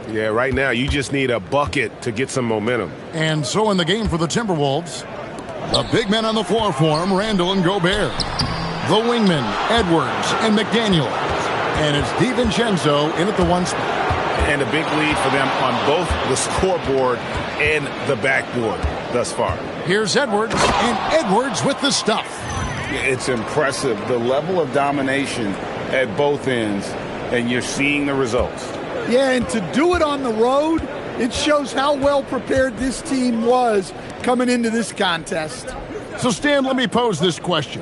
Yeah, right now you just need a bucket to get some momentum. And so in the game for the Timberwolves, the big men on the floor for him, Randall and Gobert. The wingmen, Edwards and McDaniel. And it's DiVincenzo in at the one spot. And a big lead for them on both the scoreboard and the backboard thus far. Here's Edwards, and Edwards with the stuff. It's impressive, the level of domination at both ends, and you're seeing the results. Yeah, and to do it on the road, it shows how well prepared this team was coming into this contest. So, Stan, let me pose this question.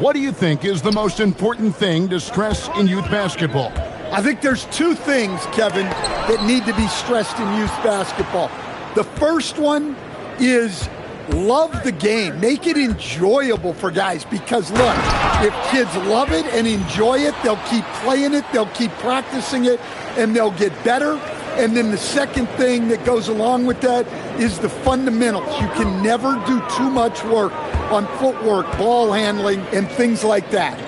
What do you think is the most important thing to stress in youth basketball? I think there's two things, Kevin, that need to be stressed in youth basketball. The first one is love the game. Make it enjoyable for guys, because look, if kids love it and enjoy it, they'll keep playing it, they'll keep practicing it, and they'll get better. And then the second thing that goes along with that is the fundamentals. You can never do too much work on footwork, ball handling, and things like that.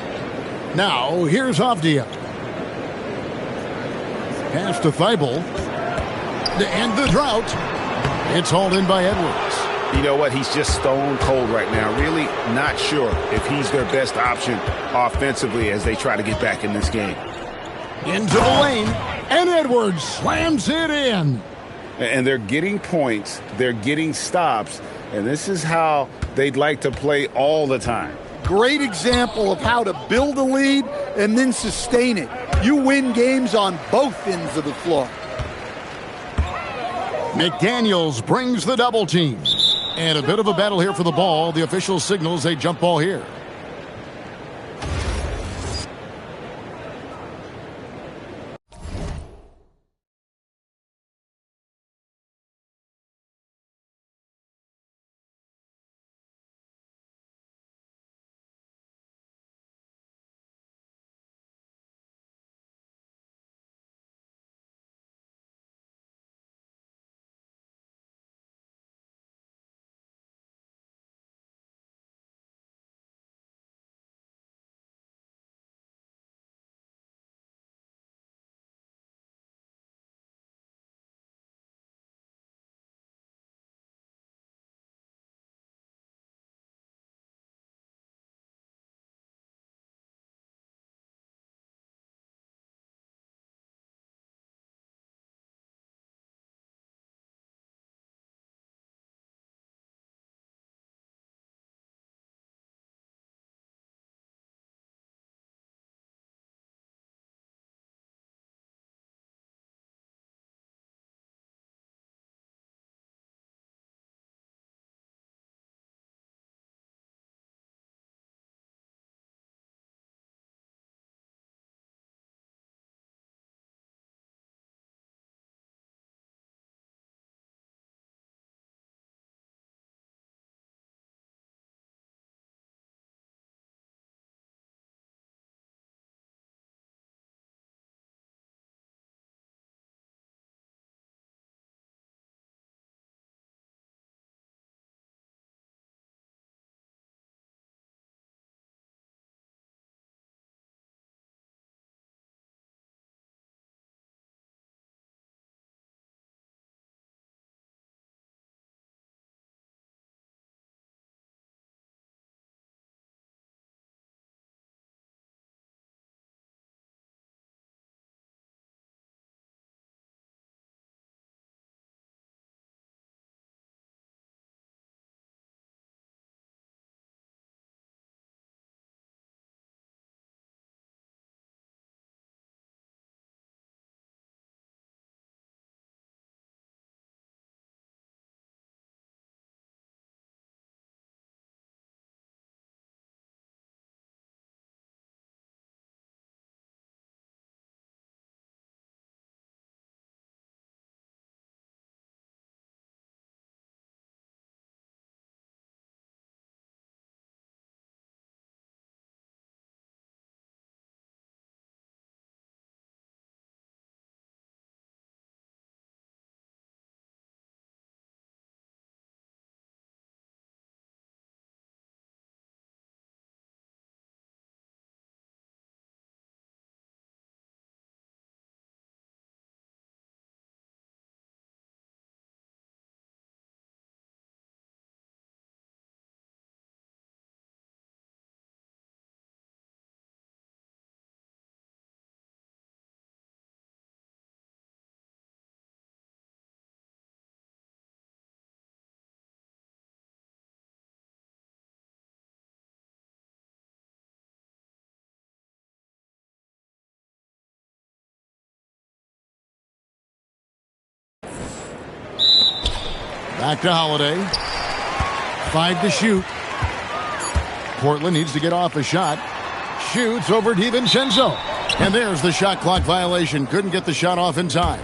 Now, here's Avdia. Pass to Thibault. And the drought. It's hauled in by Edwards. You know what? He's just stone cold right now. Really not sure if he's their best option offensively as they try to get back in this game. Into the lane. And Edwards slams it in. And they're getting points. They're getting stops. And this is how they'd like to play all the time. Great example of how to build a lead and then sustain it. You win games on both ends of the floor. McDaniels brings the double team. And a bit of a battle here for the ball. The official signals a jump ball here. Back to Holiday. 5 to shoot. Portland needs to get off a shot. Shoots over DiVincenzo. And there's the shot clock violation. Couldn't get the shot off in time.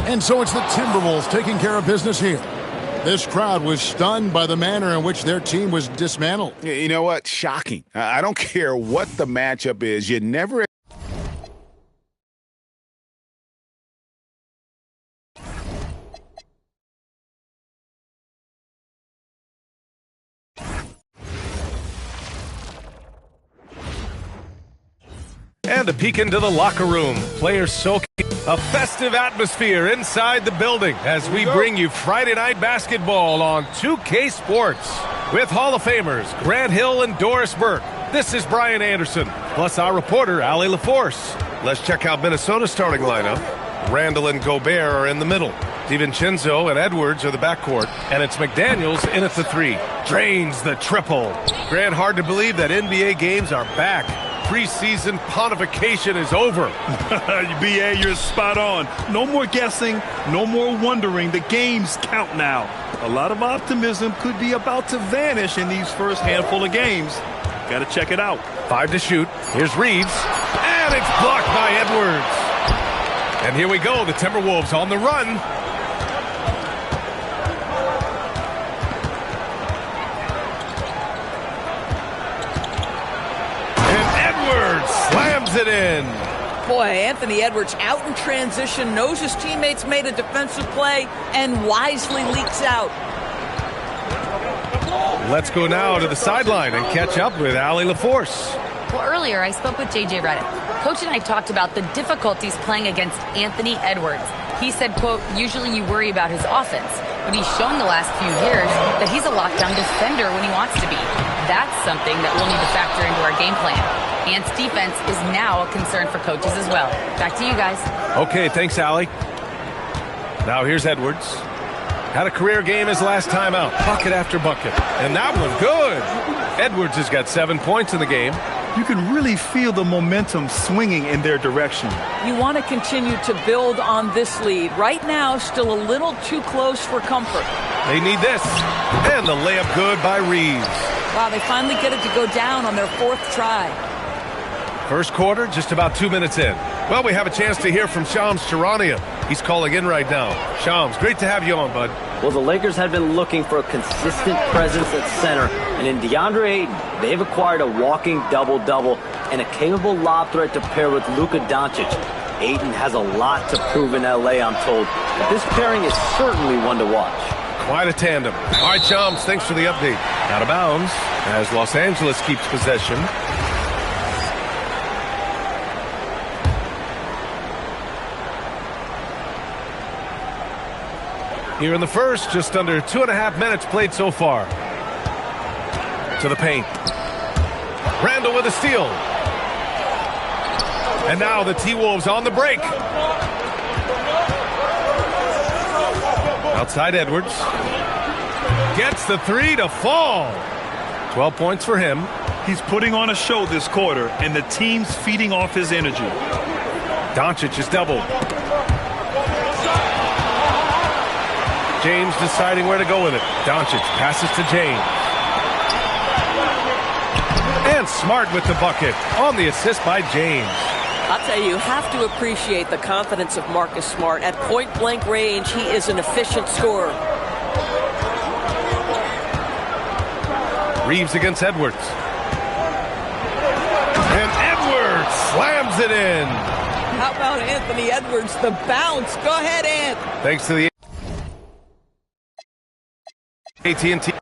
And so it's the Timberwolves taking care of business here. This crowd was stunned by the manner in which their team was dismantled. You know what? Shocking. I don't care what the matchup is. You never... And a peek into the locker room. Players soaking a festive atmosphere inside the building as we bring you Friday Night Basketball on 2K Sports. With Hall of Famers Grant Hill and Doris Burke. This is Brian Anderson, plus our reporter, Allie LaForce. Let's check out Minnesota's starting lineup. Randall and Gobert are in the middle. DiVincenzo and Edwards are the backcourt. And it's McDaniels in at the 3. Drains the triple. Grant, hard to believe that NBA games are back. Preseason pontification is over. BA, you're spot on. No more guessing, no more wondering. The games count now. A lot of optimism could be about to vanish in these first handful of games. Got to check it out. 5 to shoot. Here's Reeves. And it's blocked by Edwards. And here we go. The Timberwolves on the run. Slams it in. Boy, Anthony Edwards out in transition, knows his teammates made a defensive play, and wisely leaks out. Let's go now to the sideline and catch up with Allie LaForce. Well, earlier I spoke with J.J. Redick. Coach and I talked about the difficulties playing against Anthony Edwards. He said, quote, usually you worry about his offense, but he's shown the last few years that he's a lockdown defender when he wants to be. That's something that we'll need to factor into our game plan. Ant's defense is now a concern for coaches as well. Back to you guys. Okay, thanks, Allie. Now here's Edwards. Had a career game his last time out. Bucket after bucket. And that one, good. Edwards has got 7 points in the game. You can really feel the momentum swinging in their direction. You want to continue to build on this lead. Right now, still a little too close for comfort. They need this. And the layup good by Reeves. Wow, they finally get it to go down on their 4th try. First quarter, just about 2 minutes in. Well, we have a chance to hear from Shams Charania. He's calling in right now. Shams, great to have you on, bud. Well, the Lakers have been looking for a consistent presence at center, and in DeAndre Ayton, they've acquired a walking double-double and a capable lob threat to pair with Luka Doncic. Ayton has a lot to prove in L.A., I'm told, but this pairing is certainly one to watch. Quite a tandem. All right, Shams, thanks for the update. Out of bounds as Los Angeles keeps possession. Here in the first, just under 2.5 minutes played so far. To the paint. Randall with a steal. And now the T-Wolves on the break. Outside Edwards. Gets the 3 to fall. 12 points for him. He's putting on a show this quarter, and the team's feeding off his energy. Doncic is doubled. James deciding where to go with it. Doncic passes to James. And Smart with the bucket on the assist by James. I'll tell you have to appreciate the confidence of Marcus Smart. At point-blank range, he is an efficient scorer. Reeves against Edwards. And Edwards slams it in. How about Anthony Edwards, the bounce? Go ahead, Ant. Thanks to the AT&T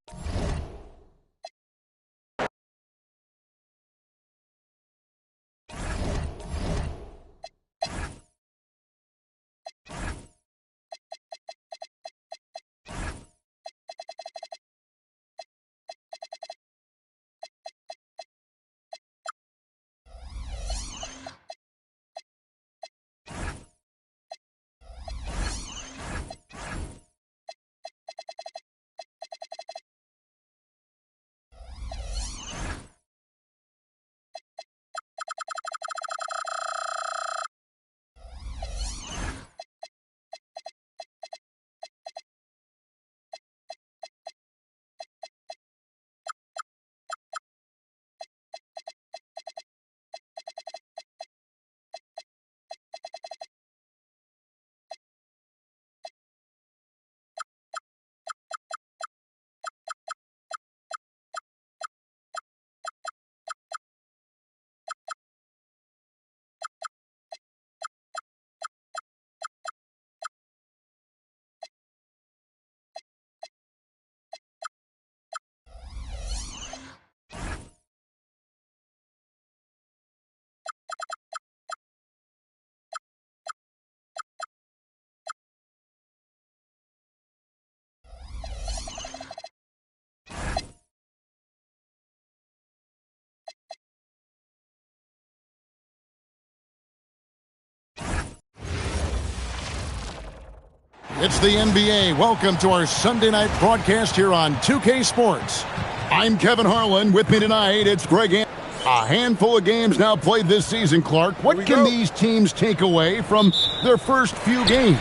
It's the NBA. Welcome to our Sunday night broadcast here on 2K Sports. I'm Kevin Harlan. With me tonight, it's Greg Anthony. A handful of games now played this season, Clark. What can these teams take away from their first few games?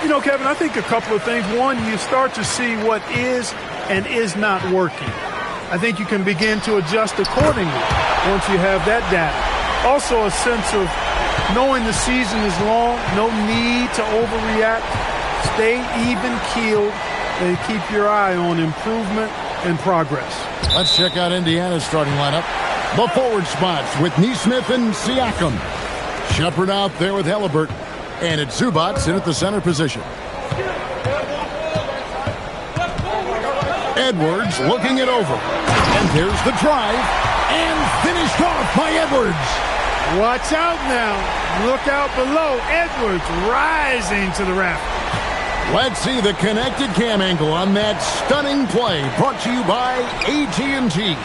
You know, Kevin, I think a couple of things. One, you start to see what is and is not working. I think you can begin to adjust accordingly once you have that data. Also, a sense of knowing the season is long, no need to overreact. Stay even-keeled and keep your eye on improvement and progress. Let's check out Indiana's starting lineup. The forward spots with Nesmith and Siakam. Shepherd out there with Halliburton. And it's Zubac in at the center position. Edwards looking it over. And there's the drive. And finished off by Edwards. Watch out now. Look out below. Edwards rising to the raft. Let's see the connected cam angle on that stunning play. Brought to you by AT&T.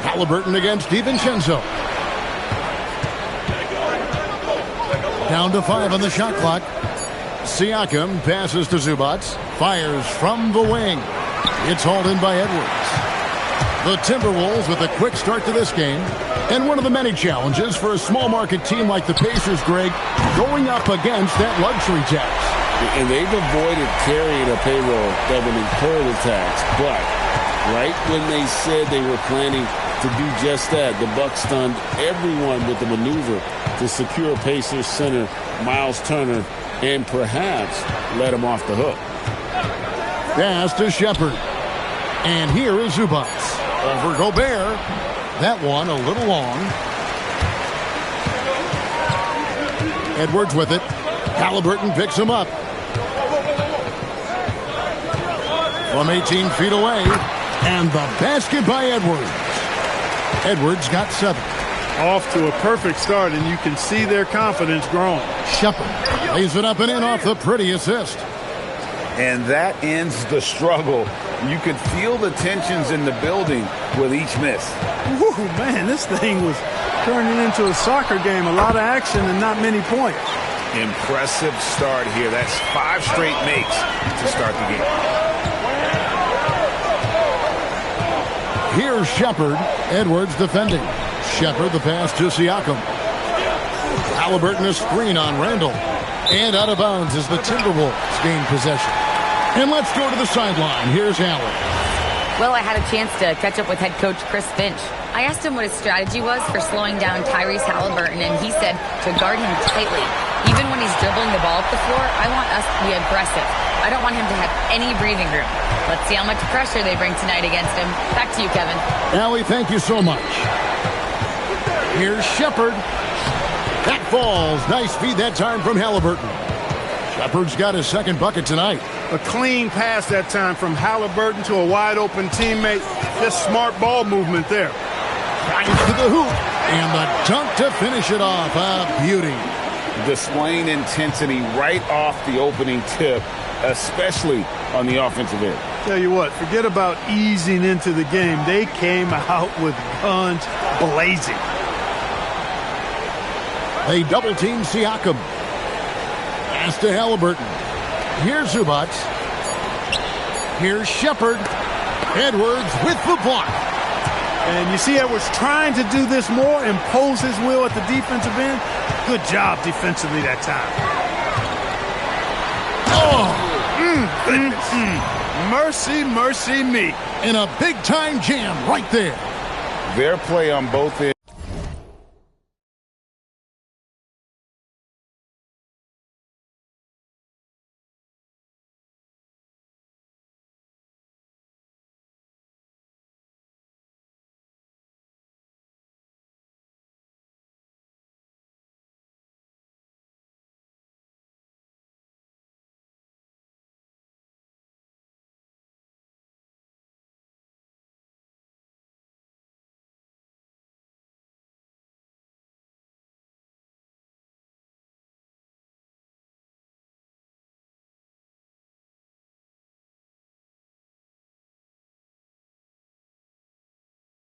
Halliburton against DiVincenzo. Down to 5 on the shot clock. Siakam passes to Zubac. Fires from the wing. It's hauled in by Edwards. The Timberwolves with a quick start to this game. And one of the many challenges for a small market team like the Pacers, Greg, going up against that luxury tax. And they've avoided carrying a payroll that would incur the tax. But right when they said they were planning to do just that, the Bucks stunned everyone with the maneuver to secure Pacers center Miles Turner and perhaps let him off the hook. Pass to Shepherd. And here is Zubac. Over Gobert. That one a little long. Edwards with it. Halliburton picks him up. From 18 feet away. And the basket by Edwards. Edwards got 7. Off to a perfect start, and you can see their confidence growing. Shepherd lays it up and in off the pretty assist. And that ends the struggle. You could feel the tensions in the building with each miss. Woo, man, this thing was turning into a soccer game. A lot of action and not many points. Impressive start here. That's 5 straight makes to start the game. Here's Shepherd. Edwards defending. Shepherd the pass to Siakam. Halliburton a screen on Randall. And out of bounds as the Timberwolves gain possession. And let's go to the sideline. Here's Allen. Well, I had a chance to catch up with head coach Chris Finch. I asked him what his strategy was for slowing down Tyrese Halliburton, and he said to guard him tightly. Even when he's dribbling the ball up the floor, I want us to be aggressive. I don't want him to have any breathing room. Let's see how much pressure they bring tonight against him. Back to you, Kevin. Allie, thank you so much. Here's Shepherd. That falls. Nice feed that time from Halliburton. Shepherd's got his second bucket tonight. A clean pass that time from Halliburton to a wide-open teammate. Just smart ball movement there. Drives to the hoop. And the dunk to finish it off. A beauty. Displaying intensity right off the opening tip, especially on the offensive end. Tell you what, forget about easing into the game. They came out with guns blazing. They double-team Siakam. Pass to Halliburton. Here's Zubac. Here's Shepherd. Edwards with the block. And you see Edwards trying to do this more, impose his will at the defensive end. Good job defensively that time. Oh! Mercy, mercy me. And a big-time jam right there. Their play on both ends.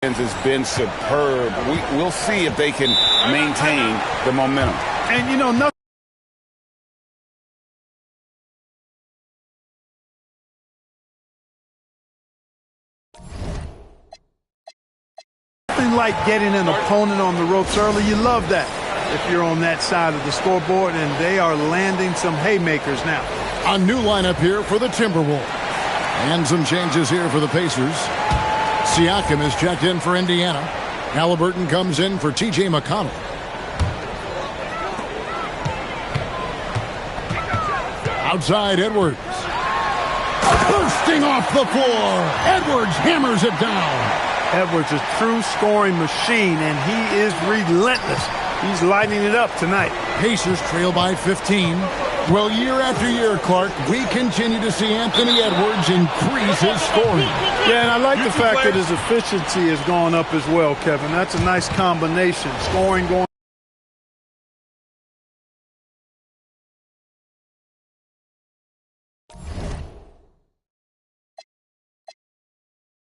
has been superb. We'll see if they can maintain the momentum. And, you know, nothing like getting an opponent on the ropes early. You love that if you're on that side of the scoreboard, and they are landing some haymakers now. A new lineup here for the Timberwolves. And some changes here for the Pacers. Siakam is checked in for Indiana. Halliburton comes in for T.J. McConnell. Outside, Edwards. Bursting off the floor. Edwards hammers it down. Edwards is a true scoring machine, and he is relentless. He's lighting it up tonight. Pacers trail by 15. Well, year after year, Clark, we continue to see Anthony Edwards increase his scoring. Yeah, and I like the fact that his efficiency has gone up as well, Kevin. That's a nice combination. Scoring going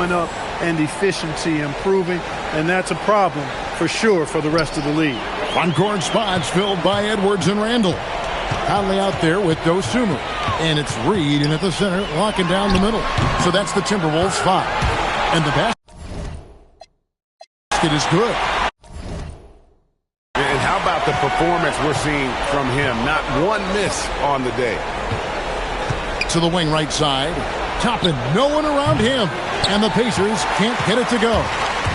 up and efficiency improving, and that's a problem for sure for the rest of the league. Front-court spots filled by Edwards and Randall. Conley out there with Dosunmu. And it's Reed in at the center, locking down the middle. So that's the Timberwolves 5. And the basket is good. And how about the performance we're seeing from him? Not one miss on the day. To the wing right side. Toppin, no one around him. And the Pacers can't get it to go.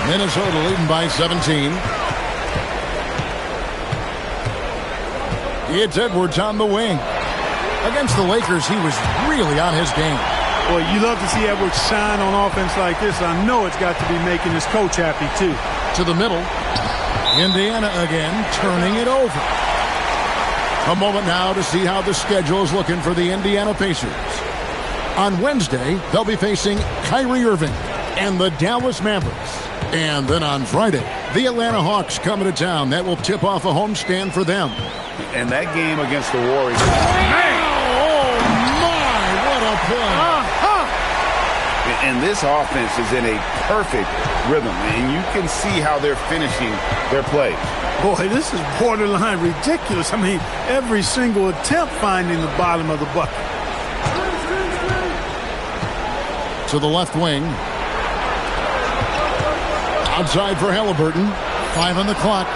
Minnesota leading by 17. It's Edwards on the wing. Against the Lakers, he was really on his game. Well, you love to see Edwards shine on offense like this. I know it's got to be making his coach happy, too. To the middle. Indiana again, turning it over. A moment now to see how the schedule is looking for the Indiana Pacers. On Wednesday, they'll be facing Kyrie Irving and the Dallas Mavericks. And then on Friday, the Atlanta Hawks coming to town. That will tip off a homestand for them. And that game against the Warriors. Oh, my, what a play. And this offense is in a perfect rhythm, and you can see how they're finishing their plays. Boy, this is borderline ridiculous. I mean, every single attempt finding the bottom of the bucket. To the left wing. Outside for Halliburton. 5 on the clock.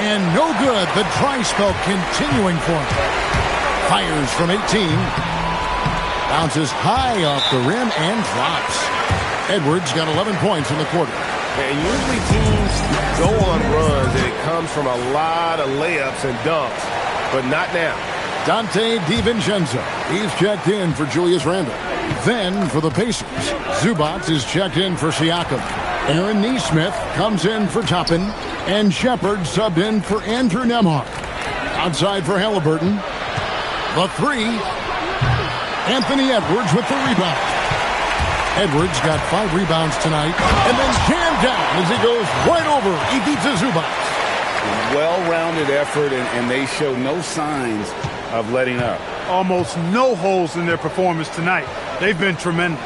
And no good. The dry spell continuing for him. Fires from 18. Bounces high off the rim and drops. Edwards got 11 points in the quarter. And usually teams go on runs and it comes from a lot of layups and dunks, but not now. Dante DiVincenzo. He's checked in for Julius Randle. Then for the Pacers, Zubac is checked in for Siakam. Aaron Nesmith comes in for Toppin. And Shepard subbed in for Andrew Nembhard. Outside for Halliburton. The 3. Anthony Edwards with the rebound. Edwards got 5 rebounds tonight. And then jammed down as he goes right over Ivica Zubac. Well-rounded effort, and they show no signs of letting up. Almost no holes in their performance tonight. They've been tremendous.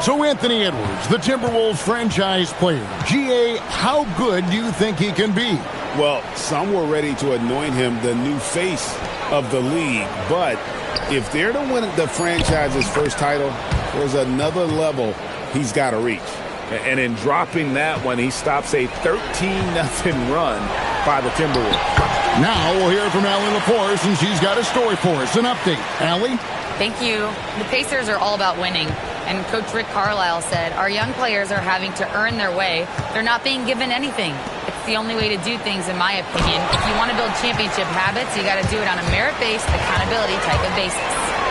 So Anthony Edwards, the Timberwolves franchise player. GA, how good do you think he can be? Well, some were ready to anoint him the new face of the league. But if they're to win the franchise's first title, there's another level he's got to reach. And in dropping that one, he stops a 13-0 run by the Timberwolves. Now we'll hear from Allie Laporte, and she's got a story for us. An update. Allie? Thank you. The Pacers are all about winning. And Coach Rick Carlisle said, our young players are having to earn their way. They're not being given anything. It's the only way to do things, in my opinion. If you want to build championship habits, you got to do it on a merit-based, accountability type of basis.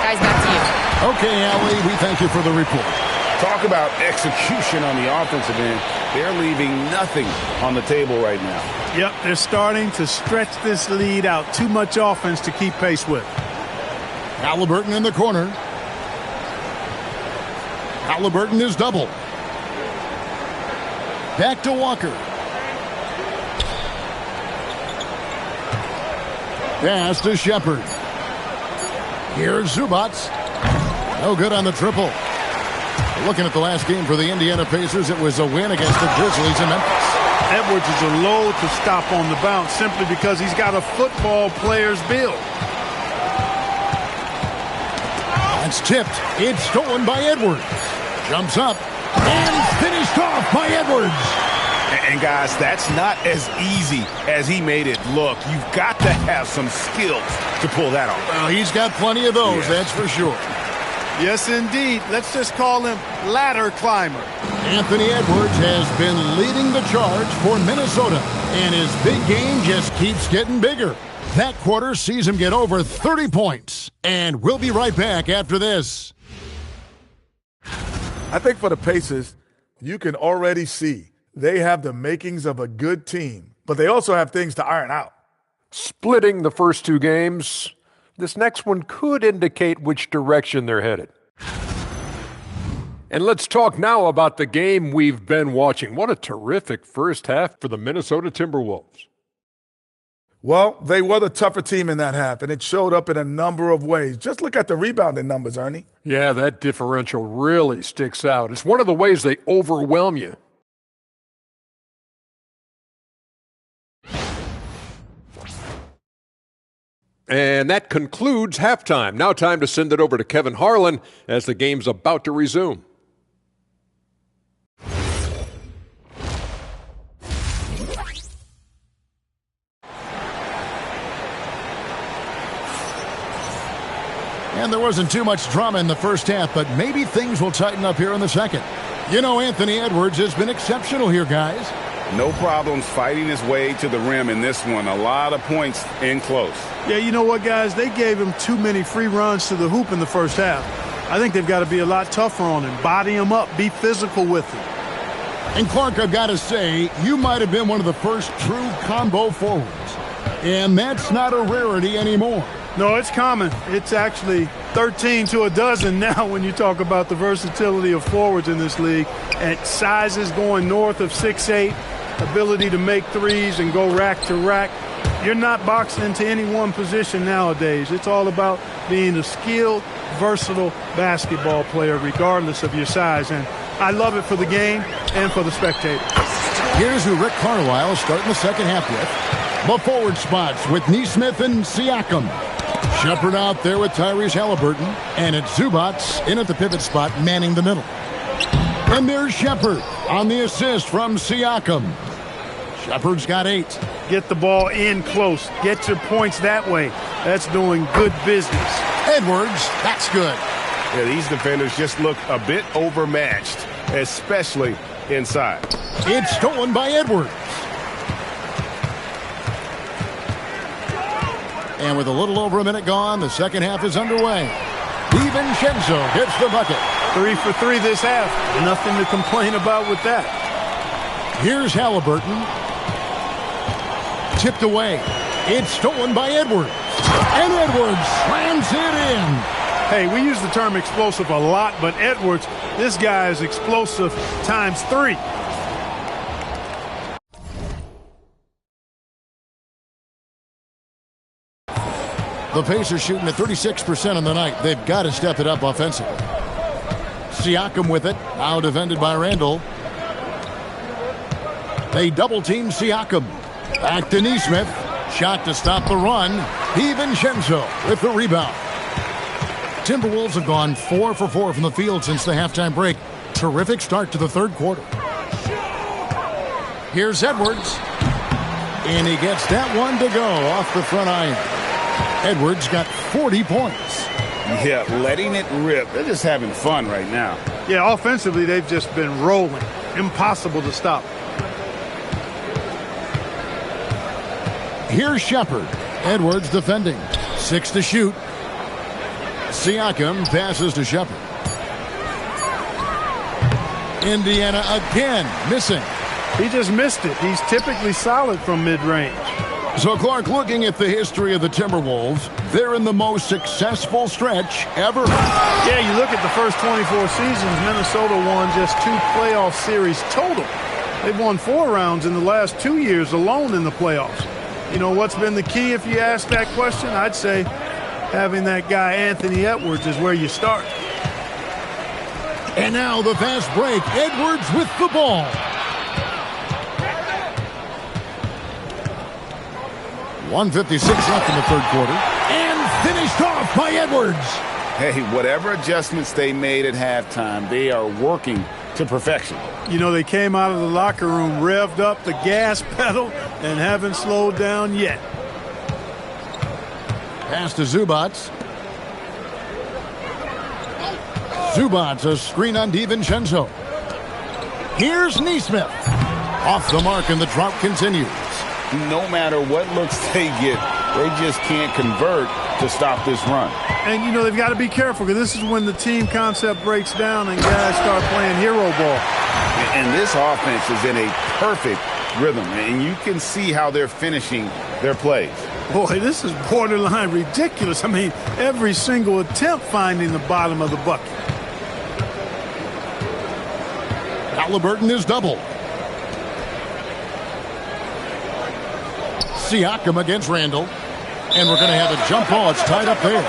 Guys, back to you. Okay, Allie, we thank you for the report. Talk about execution on the offensive end. They're leaving nothing on the table right now. Yep, they're starting to stretch this lead out. Too much offense to keep pace with. Halliburton in the corner. Halliburton is double. Back to Walker. Pass to Shepard. Here's Zubac. No good on the triple. Looking at the last game for the Indiana Pacers, it was a win against the Grizzlies in Memphis. Edwards is a load to stop on the bounce simply because he's got a football player's build. It's tipped. It's stolen by Edwards. Jumps up and finished off by Edwards. And guys, that's not as easy as he made it look. You've got to have some skills to pull that off. Well, he's got plenty of those, that's for sure. Yes, indeed. Let's just call him ladder climber. Anthony Edwards has been leading the charge for Minnesota, and his big game just keeps getting bigger. That quarter sees him get over 30 points, and we'll be right back after this. I think for the Pacers, you can already see they have the makings of a good team, but they also have things to iron out. Splitting the first two games, this next one could indicate which direction they're headed. And let's talk now about the game we've been watching. What a terrific first half for the Minnesota Timberwolves. Well, they were the tougher team in that half, and it showed up in a number of ways. Just look at the rebounding numbers, Ernie. Yeah, that differential really sticks out. It's one of the ways they overwhelm you. And that concludes halftime. Now time to send it over to Kevin Harlan as the game's about to resume. And there wasn't too much drama in the first half, but maybe things will tighten up here in the second. You know, Anthony Edwards has been exceptional here, guys. No problems fighting his way to the rim in this one. A lot of points in close. Yeah, you know what, guys? They gave him too many free runs to the hoop in the first half. I think they've got to be a lot tougher on him. Body him up. Be physical with him. And Clark, I've got to say, you might have been one of the first true combo forwards. And that's not a rarity anymore. No, it's common. It's actually 13 to a dozen now when you talk about the versatility of forwards in this league. At sizes going north of 6'8", ability to make threes and go rack to rack. You're not boxed into any one position nowadays. It's all about being a skilled, versatile basketball player regardless of your size. And I love it for the game and for the spectators. Here's who Rick Carlisle is starting the second half with. The forward spots with Nesmith and Siakam. Shepherd out there with Tyrese Halliburton. And it's Zubats in at the pivot spot, manning the middle. And there's Shepherd on the assist from Siakam. Shepherd's got 8. Get the ball in close. Get your points that way. That's doing good business. Edwards, that's good. Yeah, these defenders just look a bit overmatched, especially inside. It's stolen by Edwards. And with a little over a minute gone, the second half is underway. DiVincenzo gets the bucket. 3 for 3 this half. Nothing to complain about with that. Here's Halliburton. Tipped away. It's stolen by Edwards. And Edwards slams it in. Hey, we use the term explosive a lot, but Edwards, this guy is explosive times 3. The Pacers shooting at 36% on the night. They've got to step it up offensively. Siakam with it. Now defended by Randall. They double-team Siakam. Back to Nesmith. Shot to stop the run. DiVincenzo with the rebound. Timberwolves have gone 4 for 4 from the field since the halftime break. Terrific start to the third quarter. Here's Edwards. And he gets that one to go off the front iron. Edwards got 40 points. Yeah, letting it rip. They're just having fun right now. Yeah, offensively, they've just been rolling. Impossible to stop. Here's Shepherd. Edwards defending. 6 to shoot. Siakam passes to Shepherd. Indiana again missing. He just missed it. He's typically solid from mid-range. So, Clark, looking at the history of the Timberwolves, they're in the most successful stretch ever. Yeah, you look at the first 24 seasons, Minnesota won just 2 playoff series total. They've won 4 rounds in the last 2 years alone in the playoffs. You know, what's been the key if you ask that question? I'd say having that guy Anthony Edwards is where you start. And now the fast break. Edwards with the ball. .156 left in the third quarter. And finished off by Edwards. Hey, whatever adjustments they made at halftime, they are working to perfection. You know, they came out of the locker room, revved up the gas pedal, and haven't slowed down yet. Pass to Zubats. Zubats, a screen on DiVincenzo. Here's Neesmith. Off the mark, and the drought continues. No matter what looks they get, they just can't convert to stop this run. And, you know, they've got to be careful because this is when the team concept breaks down and guys start playing hero ball. And this offense is in a perfect rhythm, and you can see how they're finishing their plays. Boy, this is borderline ridiculous. I mean, every single attempt finding the bottom of the bucket. Halliburton is double. Siakam against Randall. And we're going to have a jump ball. It's tied up there.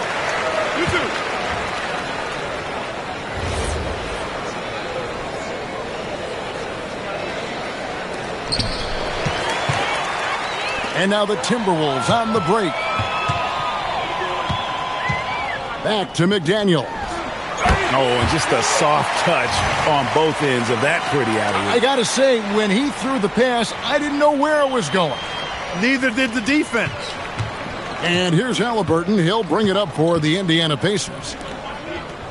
And now the Timberwolves on the break. Back to McDaniel. Oh, and just a soft touch on both ends of that pretty alley-oop. I got to say, when he threw the pass, I didn't know where it was going. Neither did the defense. And here's Halliburton. He'll bring it up for the Indiana Pacers.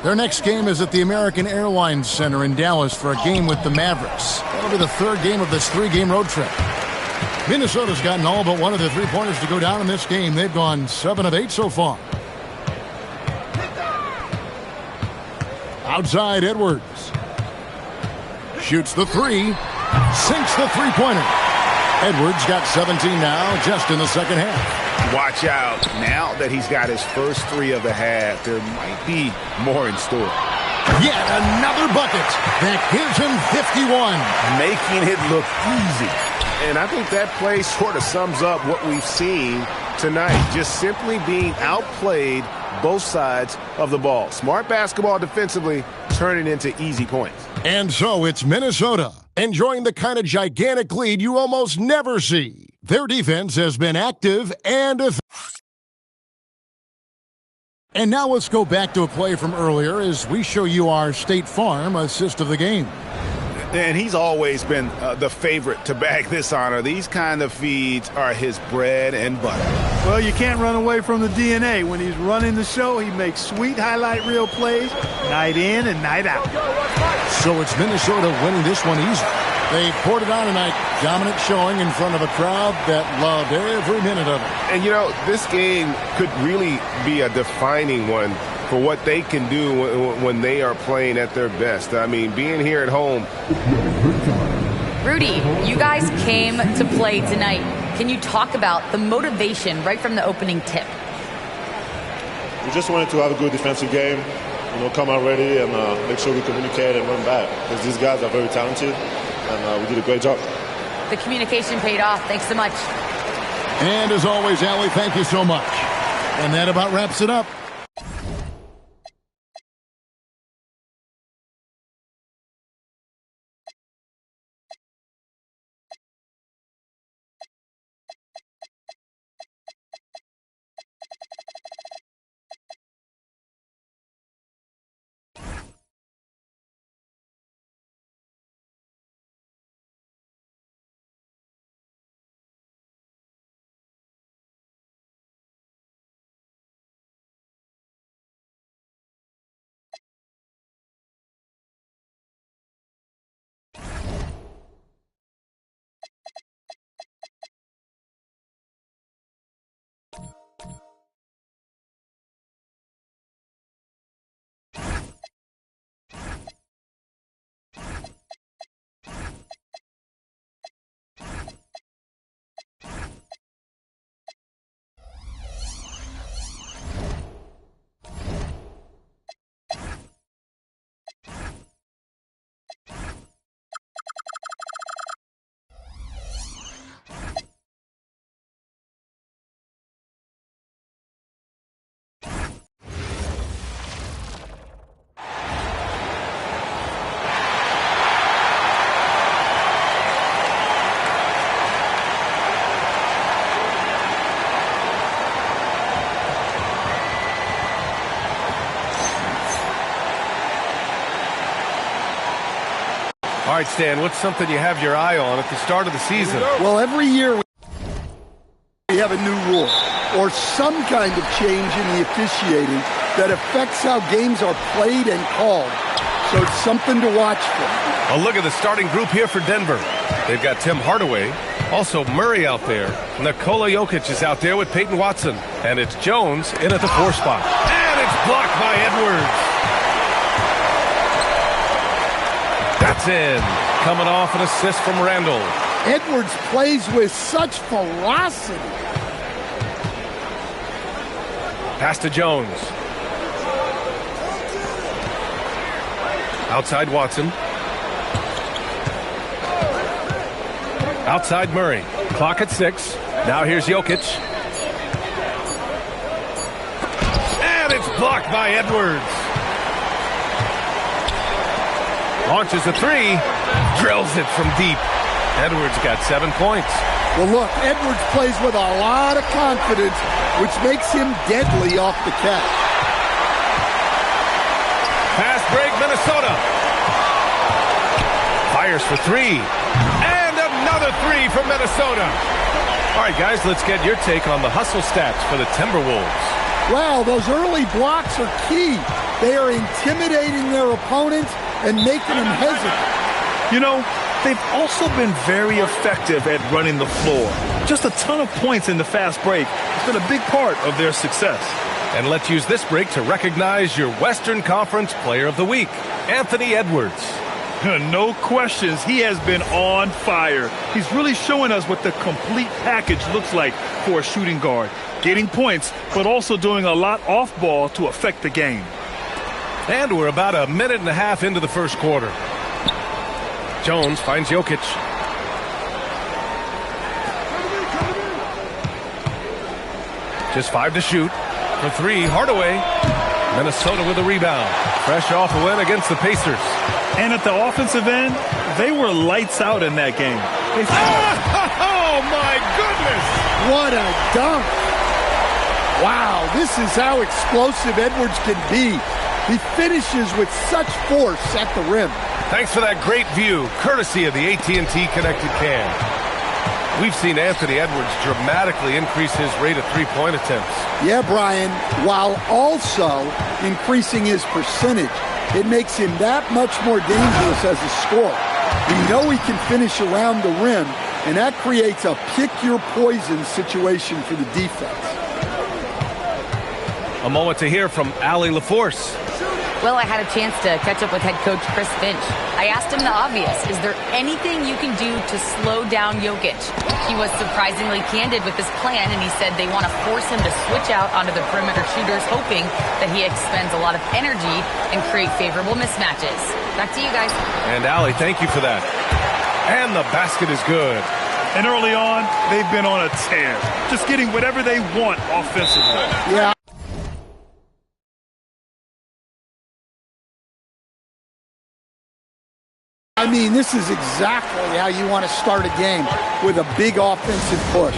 Their next game is at the American Airlines Center in Dallas for a game with the Mavericks. That'll be the third game of this three-game road trip. Minnesota's gotten all but one of the three-pointers to go down in this game. They've gone 7 of 8 so far. Outside, Edwards. Shoots the three. Sinks the three-pointer. Edwards got 17 now, just in the second half. Watch out. Now that he's got his first three of the half, there might be more in store. Yet another bucket. That gives him 51. Making it look easy. And I think that play sort of sums up what we've seen tonight. Just simply being outplayed both sides of the ball. Smart basketball defensively, turning into easy points. And so it's Minnesota enjoying the kind of gigantic lead you almost never see. Their defense has been active and effective. And now let's go back to a play from earlier as we show you our State Farm assist of the game. And he's always been the favorite to bag this honor. These kind of feeds are his bread and butter. Well, you can't run away from the DNA. When he's running the show, he makes sweet highlight reel plays night in and night out. So it's Minnesota winning this one easy. They poured it on tonight. Dominant showing in front of a crowd that loved every minute of it. And, you know, this game could really be a defining one for what they can do when they are playing at their best. I mean, being here at home. Rudy, you guys came to play tonight. Can you talk about the motivation right from the opening tip? We just wanted to have a good defensive game, you know, come out ready and make sure we communicate and run back. Because these guys are very talented, and we did a great job. The communication paid off. Thanks so much. And as always, Allie, thank you so much. And that about wraps it up. All right, Stan, what's something you have your eye on at the start of the season? Well, every year we have a new rule or some kind of change in the officiating that affects how games are played and called. So it's something to watch for. A look at the starting group here for Denver. They've got Tim Hardaway, also Murray out there. Nikola Jokic is out there with Peyton Watson. And it's Jones in at the 4 spot. And it's blocked by Edwards. That's in. Coming off an assist from Randall. Edwards plays with such ferocity. Pass to Jones. Outside Watson. Outside Murray. Clock at 6. Now here's Jokic. And it's blocked by Edwards. Launches a 3. Drills it from deep. Edwards got 7 points. Well, look, Edwards plays with a lot of confidence, which makes him deadly off the catch. Pass break, Minnesota. Fires for 3. And another 3 from Minnesota. All right, guys, let's get your take on the hustle stats for the Timberwolves. Wow, those early blocks are key. They are intimidating their opponents and making them hesitant. You know, they've also been very effective at running the floor. Just a ton of points in the fast break. It's been a big part of their success. And let's use this break to recognize your Western Conference Player of the Week, Anthony Edwards. No questions, he has been on fire. He's really showing us what the complete package looks like for a shooting guard. Getting points, but also doing a lot off ball to affect the game. And we're about a minute and a half into the first quarter. Jones finds Jokic. Just 5 to shoot. For 3, Hardaway. Minnesota with a rebound. Fresh off a win against the Pacers. And at the offensive end, they were lights out in that game. Oh, my goodness! What a dunk! Wow, this is how explosive Edwards can be. He finishes with such force at the rim. Thanks for that great view, courtesy of the AT&T Connected Cam. We've seen Anthony Edwards dramatically increase his rate of three-point attempts. Yeah, Brian, while also increasing his percentage. It makes him that much more dangerous as a scorer. We know he can finish around the rim, and that creates a pick-your-poison situation for the defense. A moment to hear from Allie LaForce. Well, I had a chance to catch up with head coach Chris Finch. I asked him the obvious. Is there anything you can do to slow down Jokic? He was surprisingly candid with his plan, and he said they want to force him to switch out onto the perimeter shooters, hoping that he expends a lot of energy and create favorable mismatches. Back to you guys. And Allie, thank you for that. And the basket is good. And early on, they've been on a tear. Just getting whatever they want offensively. Yeah. I mean, this is exactly how you want to start a game, with a big offensive push.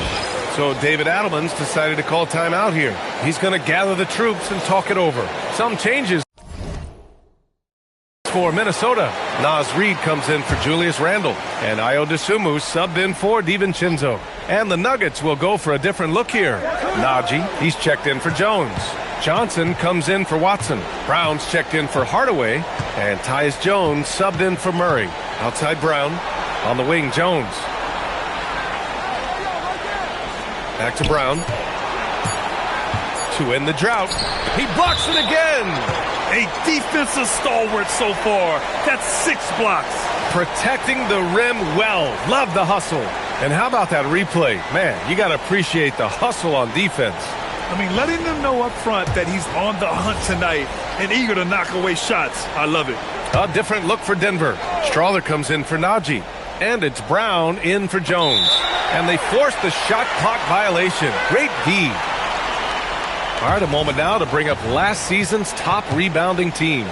So David Adelman's decided to call timeout here. He's going to gather the troops and talk it over. Some changes for Minnesota. Naz Reid comes in for Julius Randle, and Ayo Dosunmu subbed in for DiVincenzo. And the Nuggets will go for a different look here. Najee, he's checked in for Jones. Johnson comes in for Watson. Brown's checked in for Hardaway. And Tyus Jones subbed in for Murray. Outside Brown. On the wing, Jones. Back to Brown. To end the drought. He blocks it again. A defensive stalwart so far. That's 6 blocks. Protecting the rim well. Love the hustle. And how about that replay? Man, you got to appreciate the hustle on defense. I mean, letting them know up front that he's on the hunt tonight and eager to knock away shots. I love it. A different look for Denver. Strawther comes in for Najee. And it's Brown in for Jones. And they force the shot clock violation. Great D. All right, a moment now to bring up last season's top rebounding teams.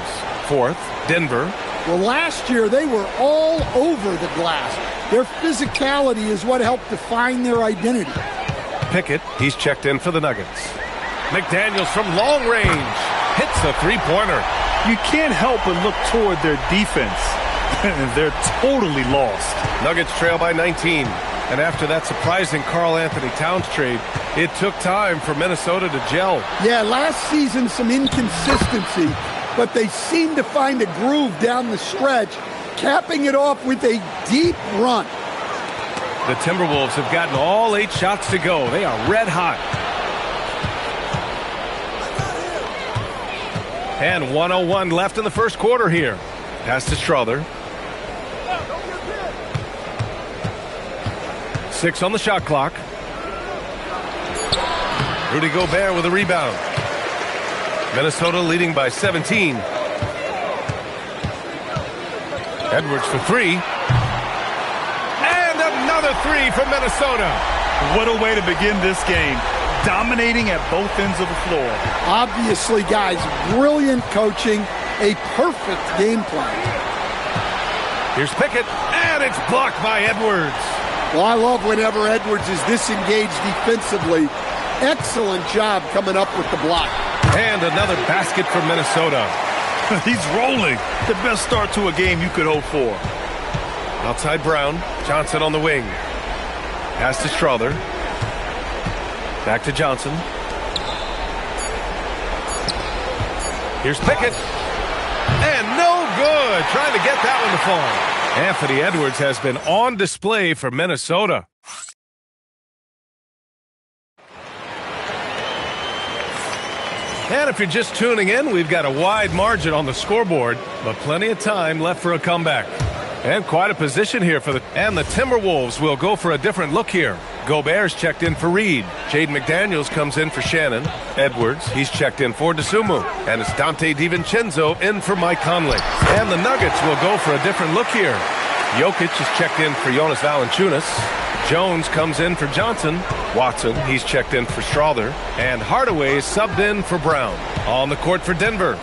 4th, Denver. Well, last year they were all over the glass. Their physicality is what helped define their identity. Pickett, he's checked in for the Nuggets. McDaniels from long range hits a three-pointer. You can't help but look toward their defense. And they're totally lost. Nuggets trail by 19. And after that surprising Karl-Anthony Towns trade, it took time for Minnesota to gel. Yeah, last season some inconsistency, but they seem to find a groove down the stretch, capping it off with a deep run. The Timberwolves have gotten all 8 shots to go. They are red hot. And 1:01 left in the first quarter here. Pass to Strother. 6 on the shot clock. Rudy Gobert with a rebound. Minnesota leading by 17. Edwards for 3. And another 3 from Minnesota. What a way to begin this game. Dominating at both ends of the floor. Obviously, guys, brilliant coaching, a perfect game plan. Here's Pickett, and it's blocked by Edwards. Well, I love whenever Edwards is disengaged defensively. Excellent job coming up with the block. And another basket for Minnesota. He's rolling. The best start to a game you could hope for. Outside Brown. Johnson on the wing. Pass to Strother. Back to Johnson. Here's Pickett. And no good. Trying to get that one to fall. Anthony Edwards has been on display for Minnesota. And if you're just tuning in, we've got a wide margin on the scoreboard, but plenty of time left for a comeback. And quite a position here for the Timberwolves will go for a different look here. Gobert's checked in for Reed. Jaden McDaniels comes in for Shannon. Edwards, he's checked in for DeSumo. And it's Dante DiVincenzo in for Mike Conley. And the Nuggets will go for a different look here. Jokic is checked in for Jonas Valanciunas. Jones comes in for Johnson. Watson, he's checked in for Strother. And Hardaway is subbed in for Brown. On the court for Denver,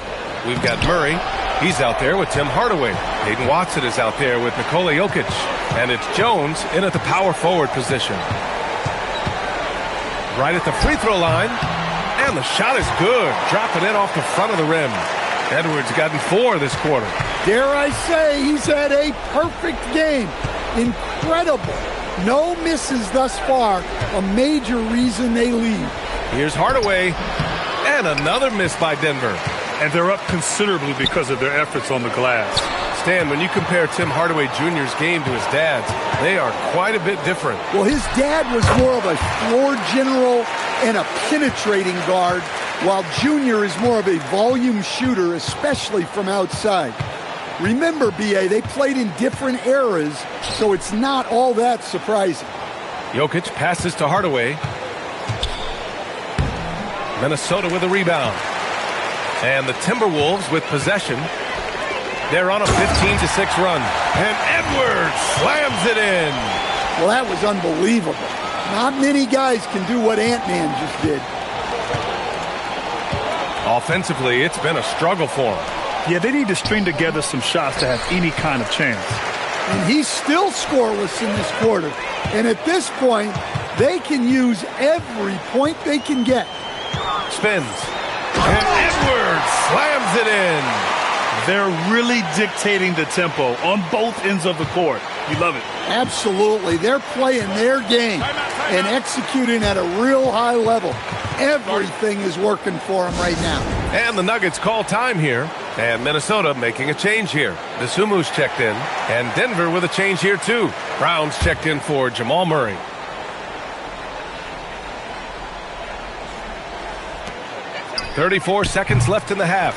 we've got Murray. He's out there with Tim Hardaway. Hayden Watson is out there with Nikola Jokic. And it's Jones in at the power forward position. Right at the free throw line. And the shot is good. Dropping it off the front of the rim. Edwards gotten 4 this quarter. Dare I say he's had a perfect game. Incredible. No misses thus far. A major reason they lead. Here's Hardaway. And another miss by Denver. And they're up considerably because of their efforts on the glass. Stan, when you compare Tim Hardaway Jr.'s game to his dad's, they are quite a bit different. Well, his dad was more of a floor general and a penetrating guard, while Jr. is more of a volume shooter, especially from outside. Remember, B.A., they played in different eras, so it's not all that surprising. Jokic passes to Hardaway. Minnesota with a rebound. And the Timberwolves with possession. They're on a 15-6 run. And Edwards slams it in. Well, that was unbelievable. Not many guys can do what Ant-Man just did. Offensively, it's been a struggle for him. Yeah, they need to string together some shots to have any kind of chance. And he's still scoreless in this quarter. And at this point, they can use every point they can get. Spins. And Edwards slams it in. They're really dictating the tempo on both ends of the court. You love it. Absolutely. They're playing their game and executing at a real high level. Everything is working for them right now. And the Nuggets call time here. And Minnesota making a change here. DeSumu's checked in. And Denver with a change here too. Brown's checked in for Jamal Murray. .34 seconds left in the half.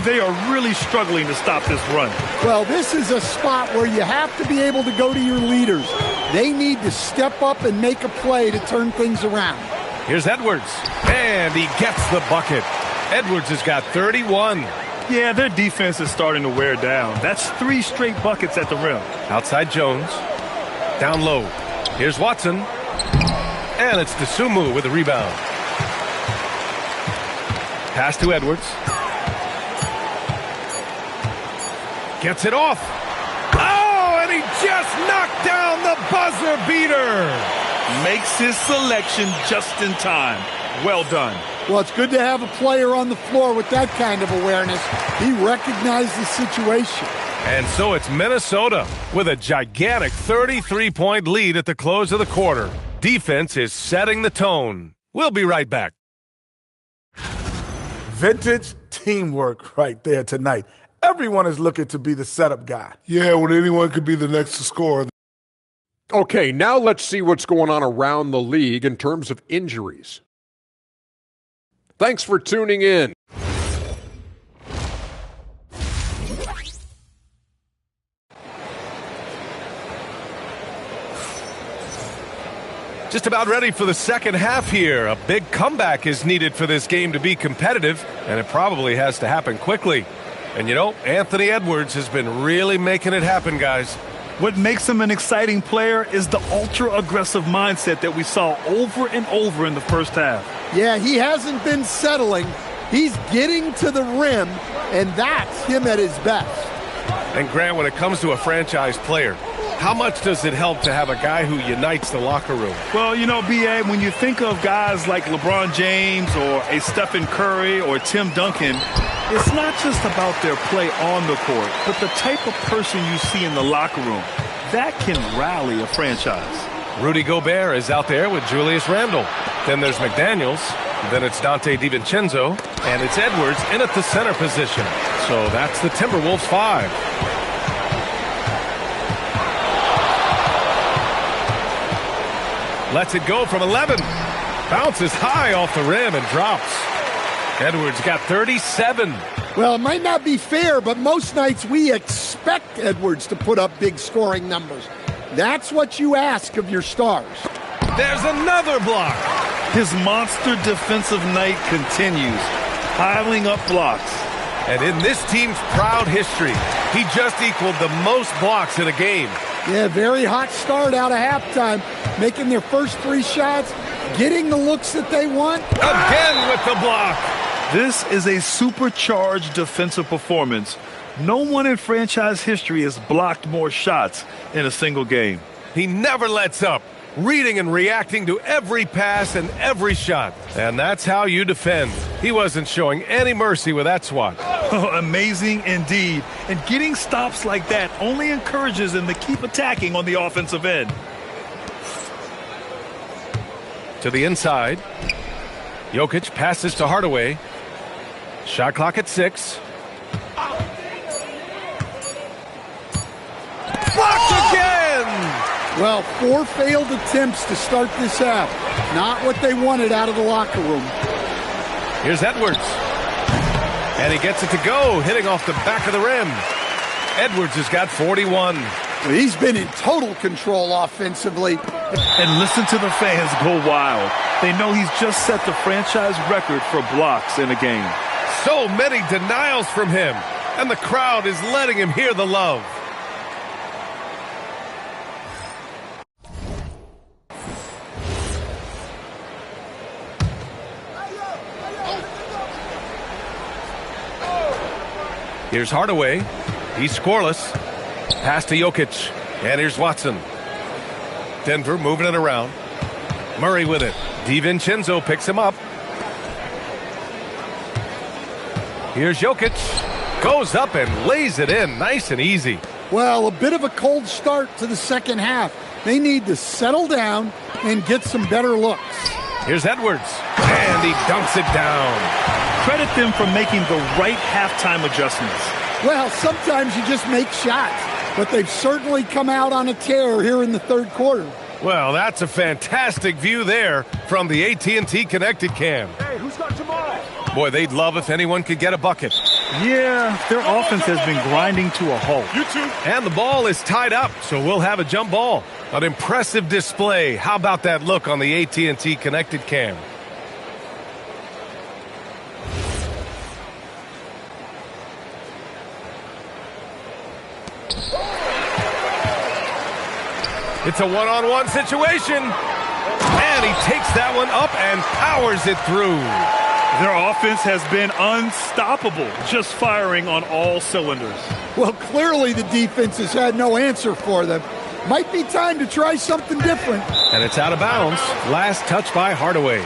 They are really struggling to stop this run. Well, this is a spot where you have to be able to go to your leaders. They need to step up and make a play to turn things around. Here's Edwards. And he gets the bucket. Edwards has got 31. Yeah, their defense is starting to wear down. That's 3 straight buckets at the rim. Outside Jones. Down low. Here's Watson. And it's DeSumo with the rebound. Pass to Edwards. Gets it off. Oh, and he just knocked down the buzzer beater. Makes his selection just in time. Well done. Well, it's good to have a player on the floor with that kind of awareness. He recognized the situation. And so it's Minnesota with a gigantic 33-point lead at the close of the quarter. Defense is setting the tone. We'll be right back. Vintage teamwork right there tonight. Everyone is looking to be the setup guy. Yeah, when anyone could be the next to score. Okay, now let's see what's going on around the league in terms of injuries. Thanks for tuning in. Just about ready for the second half here. A big comeback is needed for this game to be competitive, and it probably has to happen quickly. And you know, Anthony Edwards has been really making it happen, guys. What makes him an exciting player is the ultra-aggressive mindset that we saw over and over in the first half. Yeah, he hasn't been settling. He's getting to the rim, and that's him at his best. And Grant, when it comes to a franchise player, how much does it help to have a guy who unites the locker room? Well, you know, B.A., when you think of guys like LeBron James or a Stephen Curry or Tim Duncan, it's not just about their play on the court, but the type of person you see in the locker room. That can rally a franchise. Rudy Gobert is out there with Julius Randle. Then there's McDaniels. Then it's Dante DiVincenzo. And it's Edwards in at the center position. So that's the Timberwolves 5. Lets it go from 11. Bounces high off the rim and drops. Edwards got 37. Well, it might not be fair, but most nights we expect Edwards to put up big scoring numbers. That's what you ask of your stars. There's another block. His monster defensive night continues, piling up blocks. And in this team's proud history, he just equaled the most blocks in a game. Yeah, very hot start out of halftime, making their first 3 shots, getting the looks that they want. Again with the block. This is a supercharged defensive performance. No one in franchise history has blocked more shots in a single game. He never lets up, reading and reacting to every pass and every shot. And that's how you defend. He wasn't showing any mercy with that swat. Oh, amazing indeed. And getting stops like that only encourages him to keep attacking on the offensive end. To the inside. Jokic passes to Hardaway. Shot clock at 6. Blocked again! Well, 4 failed attempts to start this half. Not what they wanted out of the locker room. Here's Edwards. And he gets it to go, hitting off the back of the rim. Edwards has got 41. He's been in total control offensively. And listen to the fans go wild. They know he's just set the franchise record for blocks in a game. So many denials from him. And the crowd is letting him hear the love. Here's Hardaway. He's scoreless. Pass to Jokic. And here's Watson. Denver moving it around. Murray with it. DiVincenzo picks him up. Here's Jokic. Goes up and lays it in. Nice and easy. Well, a bit of a cold start to the second half. They need to settle down and get some better looks. Here's Edwards. And he dunks it down. Credit them for making the right halftime adjustments. Well, sometimes you just make shots, but they've certainly come out on a tear here in the third quarter. Well, that's a fantastic view there from the AT&T Connected Cam. Hey, who's got tomorrow? Boy, they'd love if anyone could get a bucket. Yeah, their offense has been grinding to a halt. You too. And the ball is tied up, so we'll have a jump ball. An impressive display. How about that look on the AT&T Connected Cam? It's a one-on-one situation. And he takes that one up and powers it through. Their offense has been unstoppable, just firing on all cylinders. Well, clearly the defense has had no answer for them. Might be time to try something different. And it's out of bounds. Last touch by Hardaway.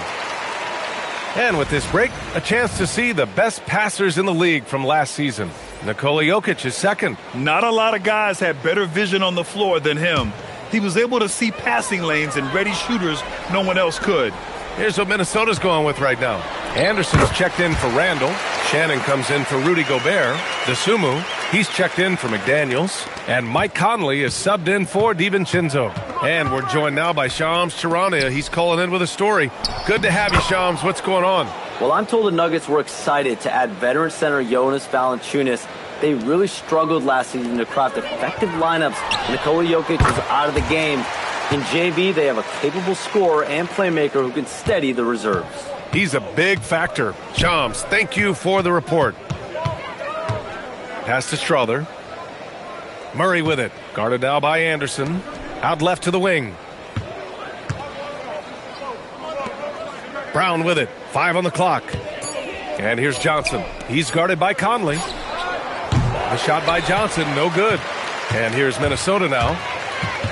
And with this break, a chance to see the best passers in the league from last season. Nikola Jokic is second. Not a lot of guys had better vision on the floor than him. He was able to see passing lanes and ready shooters no one else could. Here's what Minnesota's going with right now. Anderson's checked in for Randall. Shannon comes in for Rudy Gobert. DeSumo, he's checked in for McDaniels. And Mike Conley is subbed in for DiVincenzo. And we're joined now by Shams Charania. He's calling in with a story. Good to have you, Shams. What's going on? Well, I'm told the Nuggets were excited to add veteran center Jonas Valanciunas. They really struggled last season to craft effective lineups. Nikola Jokic was out of the game. In JV, they have a capable scorer and playmaker who can steady the reserves. He's a big factor. Shams, thank you for the report. Pass to Strother. Murray with it. Guarded now by Anderson. Out left to the wing. Brown with it. 5 on the clock. And here's Johnson. He's guarded by Conley. The shot by Johnson, no good. And here's Minnesota now.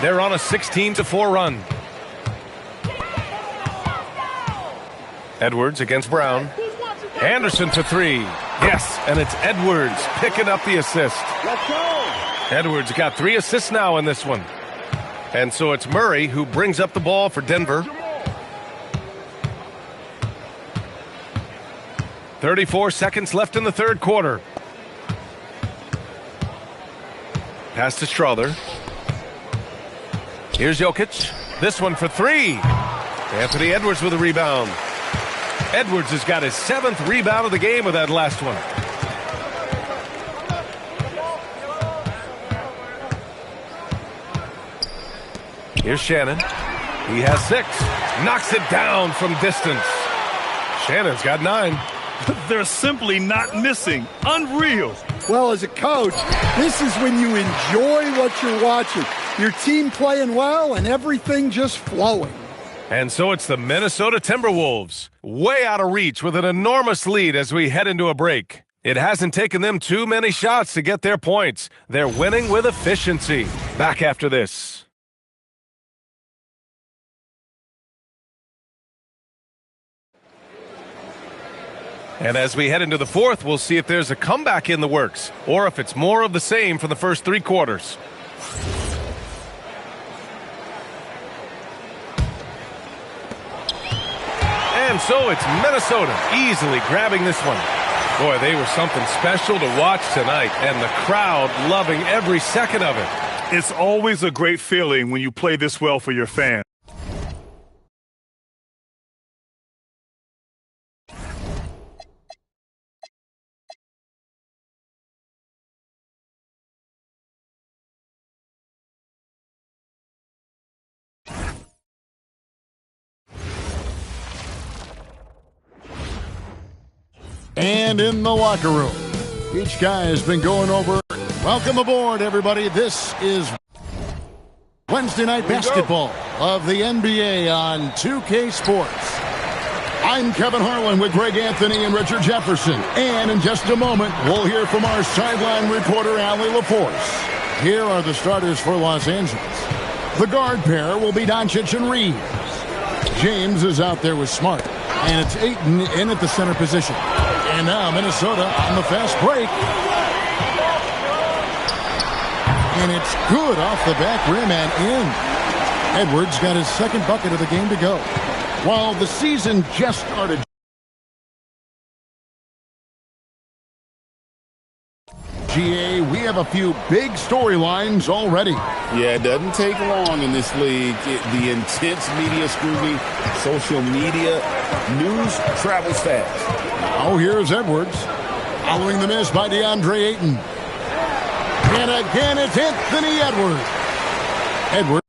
They're on a 16-4 run. Edwards against Brown. Anderson for 3. Yes, and it's Edwards picking up the assist. Let's go. Edwards got 3 assists now in this one. And so it's Murray who brings up the ball for Denver. 34 seconds left in the third quarter. Pass to Strother. Here's Jokic. This one for 3. Anthony Edwards with a rebound. Edwards has got his 7th rebound of the game with that last one. Here's Shannon. He has 6. Knocks it down from distance. Shannon's got 9. They're simply not missing. Unreal. Well, as a coach, this is when you enjoy what you're watching. Your team playing well and everything just flowing. And so it's the Minnesota Timberwolves, way out of reach with an enormous lead as we head into a break. It hasn't taken them too many shots to get their points. They're winning with efficiency. Back after this. And as we head into the fourth, we'll see if there's a comeback in the works or if it's more of the same for the first 3 quarters. And so it's Minnesota easily grabbing this one. Boy, they were something special to watch tonight, and the crowd loving every second of it. It's always a great feeling when you play this well for your fans. And in the locker room, each guy has been going over. Welcome aboard, everybody. This is Wednesday Night Basketball of the NBA on 2K Sports. I'm Kevin Harlan with Greg Anthony and Richard Jefferson. And in just a moment, we'll hear from our sideline reporter, Allie LaForce. Here are the starters for Los Angeles. The guard pair will be Doncic and Reeves. James is out there with Smart. And it's Ayton in at the center position. And now Minnesota on the fast break. And it's good off the back rim and in. Edwards got his 2nd bucket of the game to go. While the season just started. GA, we have a few big storylines already. Yeah, it doesn't take long in this league. The intense media scrutiny, social media, news travels fast. Now here's Edwards. Following the miss by DeAndre Ayton. And again, it's Anthony Edwards. Edwards.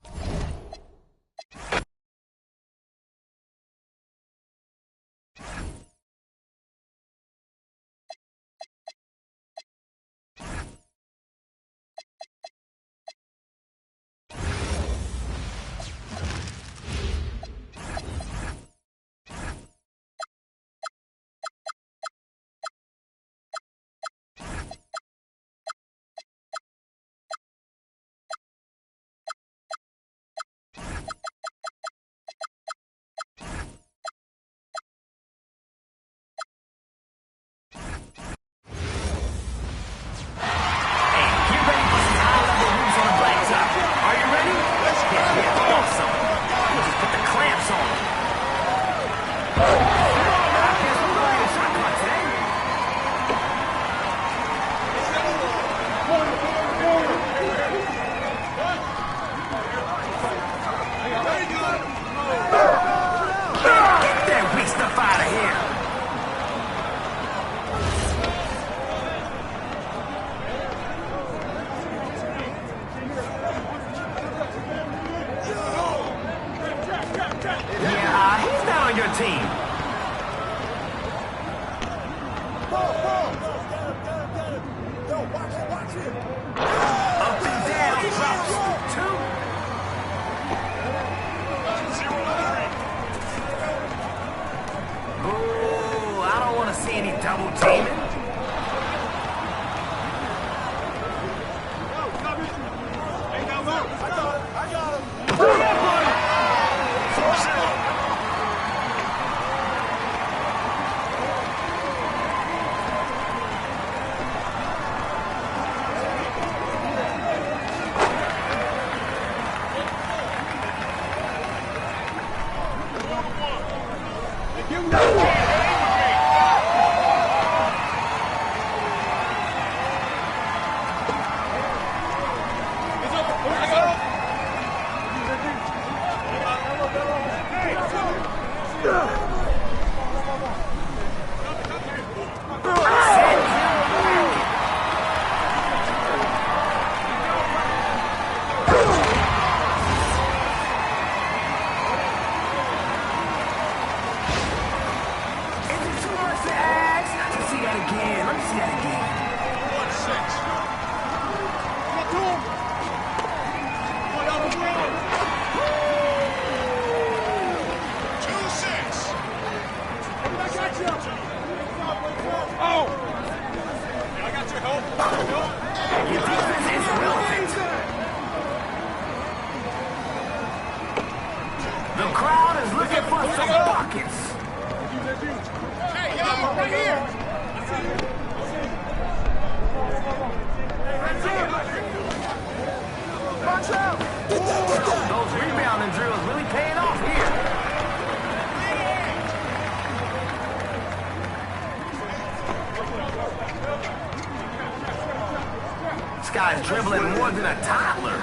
Guy's dribbling more than a toddler.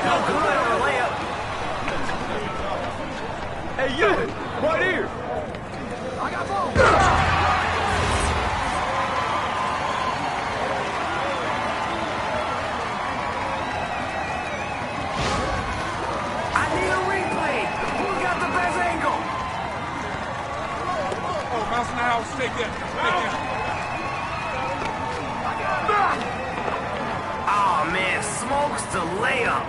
No good on the layup. Hey, you, right here. I got ball. Mouse in the house, take that. Oh man, smokes the layup.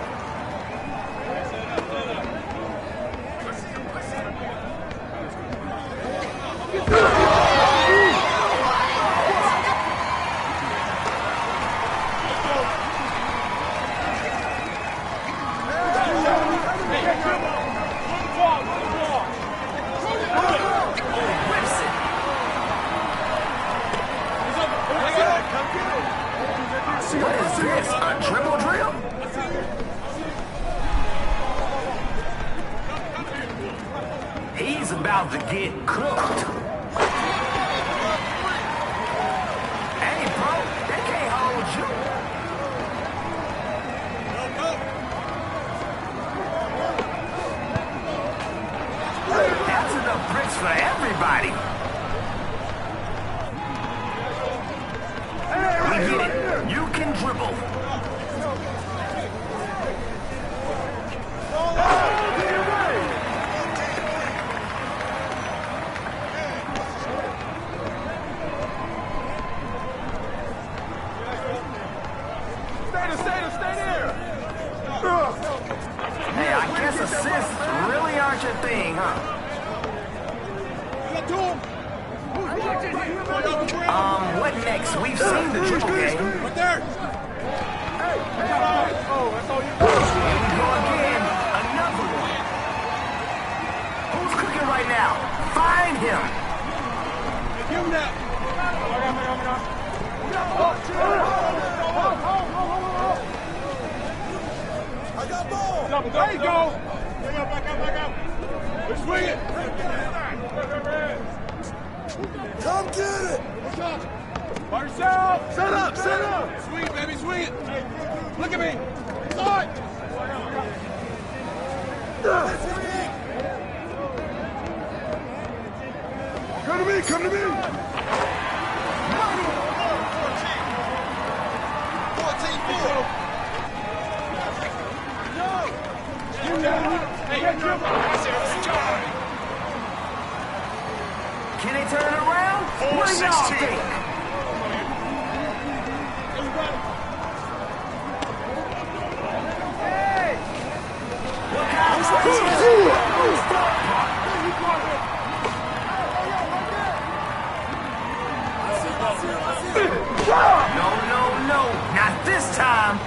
What is this? A dribble drill? He's about to get cooked. Hey, bro, they can't hold you. That's enough bricks for everybody. We get it. You can dribble. Stay there. Hey, I guess assists really aren't your thing, huh? What next? We've seen the dribble game. Right there. Here we go again. Another one. Who's cooking right now? Find him. There you go. Back up. Let's swing it. Come get it. By yourself. Set up. Swing it, baby, swing it. Look at me. Start. Come to me. 14-4. Can they turn it around? What do y'all think? Hey! Look out! No, not this time!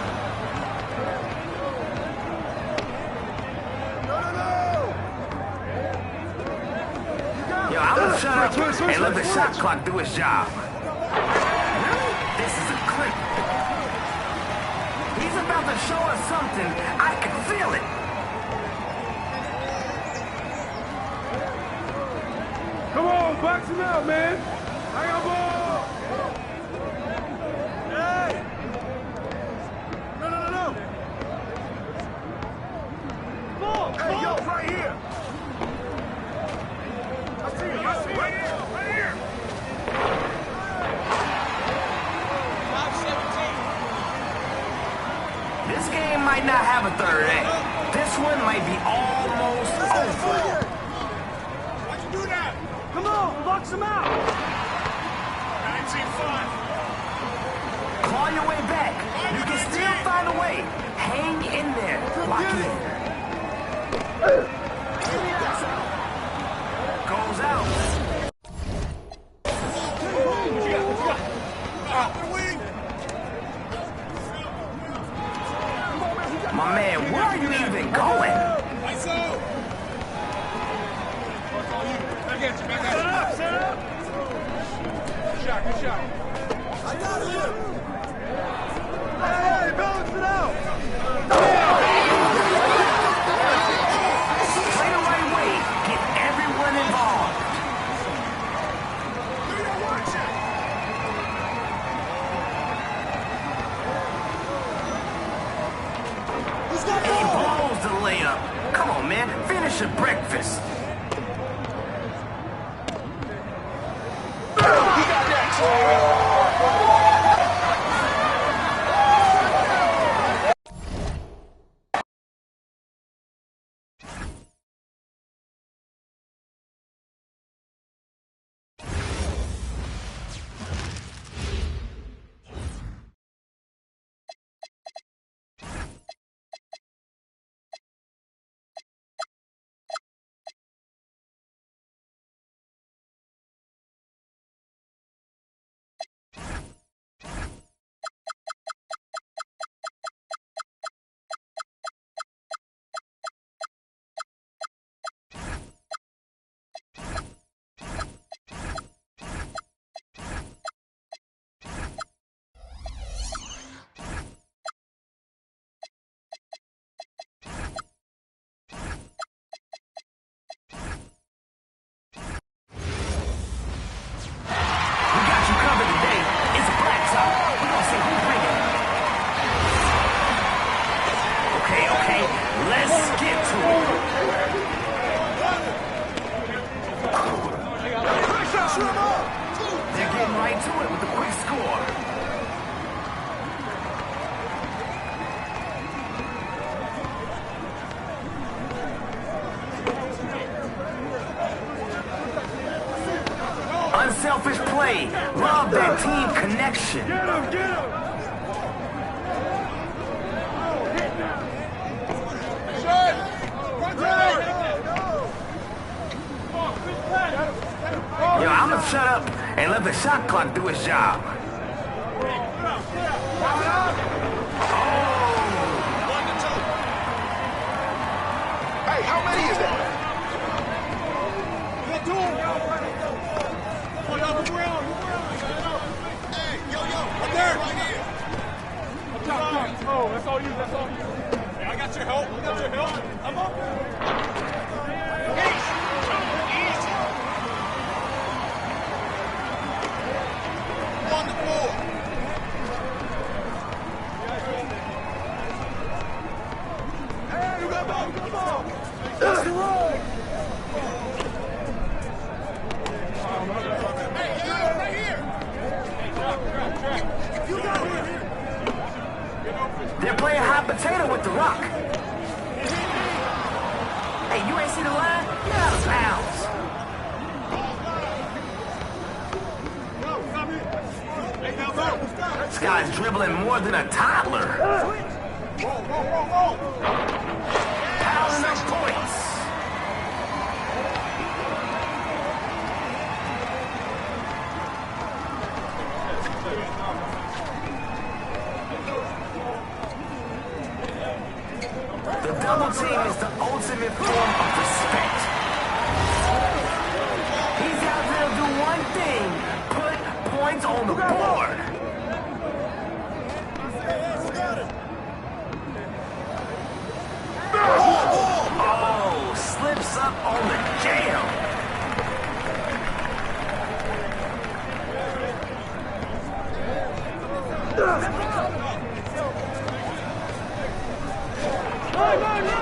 Yo, I'm gonna shut up and let the shot clock do its job. This is a clip. He's about to show us something. I can feel it. Come on, box him out, man. I got ball. Hey! No. Ball! Hey, yo, right here. I see it. Right here. 5-17. This game might not have a third act. This one might be almost over. Why'd you do that? Come on, box him out. 19-5. Claw your way back. You can still find a way. Hang in there. Lock in. Goes out. My man, where are you even going? Set up. Good shot. I got him. Hey, balance it out. Play the right way. Get everyone involved. He blows the layup. Come on, man. Finish your breakfast. Unselfish play. Love that team connection. Get him. Yo, I'm gonna shut up and let the shot clock do its job. Hey, how many is that? Hey, yo, right there. Oh, that's all you. Hey, I got your help. rock. Hey, you ain't see the line? Get out of bounds. This guy's dribbling more than a toddler. Piling up points. The double team is the ultimate form of respect. He's out there to do one thing, put points on the board. Oh, slips up on the jam.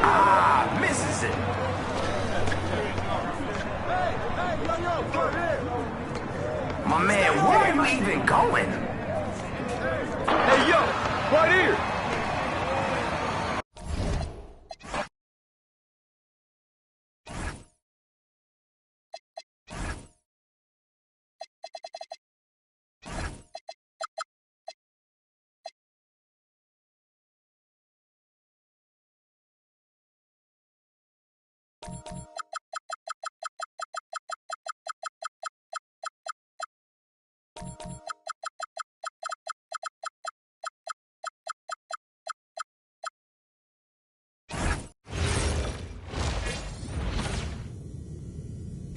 Ah, misses it. My man, where are you even going? Hey, yo, right here.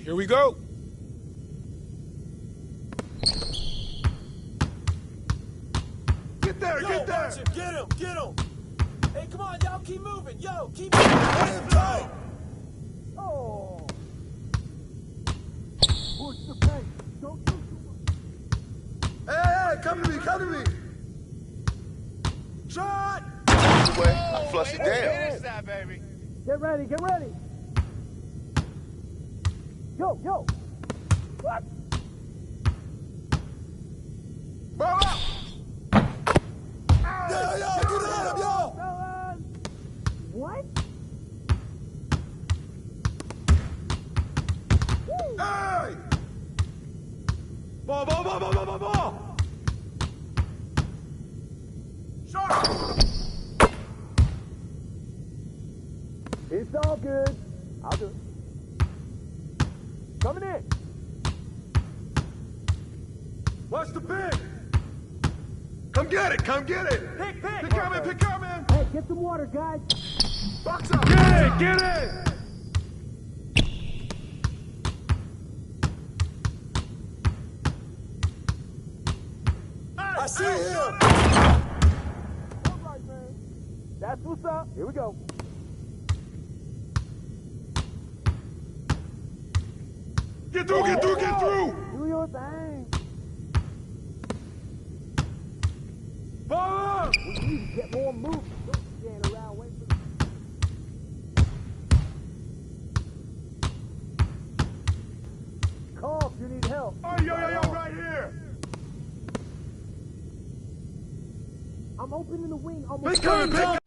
Here we go. Get there, get there. Get him, get him. Hey, come on, y'all, keep moving. Yo, keep moving. Let him go. Oh. Push the pace. Don't do too much. Hey, come to me, come to me. Shot. I flush it down. Finish that, baby. Get ready, get ready. Yo, yo. What? Bro, up. Yo, get at him, yo. What? Hey! Ball, ball, ball, ball, ball, ball, ball. Sharp. It's all good. I'll do it. Coming in. Watch the pick. Come get it, come get it. Pick, pick. Pick out, man, pick out, man. Hey, get some water, guys. Box up. Get it, get it. Hey, I see him. All right, man. That's what's up. Here we go. Get through, get through, get through! Do your thing. Follow up! We need to get more movement. Don't stand around waiting for the... Call if you need help. Oh, yo, right here! I'm opening the wing almost... Pick coming, pick